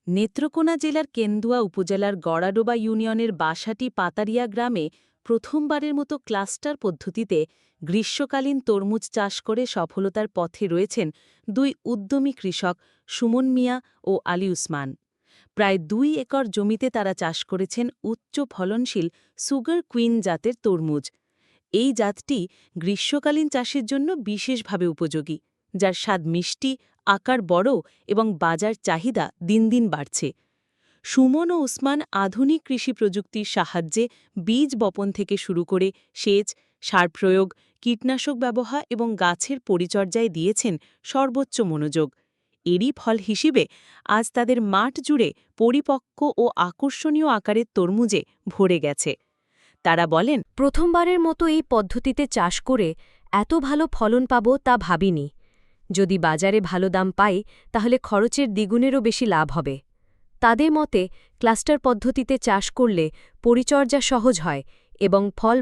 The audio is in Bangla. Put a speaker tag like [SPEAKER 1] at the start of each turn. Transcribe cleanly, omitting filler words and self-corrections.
[SPEAKER 1] নেত্রকোনা জেলার কেন্দুয়া উপজেলার গড়াডোবা ইউনিয়নের বাসাটি পাতারিয়া গ্রামে প্রথমবারের মতো ক্লাস্টার পদ্ধতিতে গ্রীষ্মকালীন তরমুজ চাষ করে সফলতার পথে রয়েছেন দুই উদ্যমী কৃষক সুমন মিয়া ও আলী উসমান। প্রায় ২ একর জমিতে তারা চাষ করেছেন উচ্চ ফলনশীল সুগার কুইন জাতের তরমুজ। এই জাতটি গ্রীষ্মকালীন চাষের জন্য বিশেষভাবে উপযোগী, যার স্বাদ মিষ্টি, আকার বড় এবং বাজার চাহিদা দিন দিন বাড়ছে। সুমন ও উসমান আধুনিক কৃষি প্রযুক্তির সাহায্যে বীজ বপন থেকে শুরু করে সেচ, সার প্রয়োগ, কীটনাশক ব্যবহার এবং গাছের পরিচর্যায় দিয়েছেন সর্বোচ্চ মনোযোগ। এরই ফল হিসেবে আজ তাদের মাঠ জুড়ে পরিপক্ক ও আকর্ষণীয় আকারের তরমুজে ভরে গেছে। তারা বলেন,
[SPEAKER 2] প্রথমবারের মতো এই পদ্ধতিতে চাষ করে এত ভালো ফলন পাব তা ভাবিনি। যদি বাজারে ভালো দাম পাই তাহলে খরচের দ্বিগুণেরও বেশি লাভ হবে। তাদের মতে ক্লাস্টার পদ্ধতিতে চাষ করলে পরিচর্যা সহজ হয় এবং ফল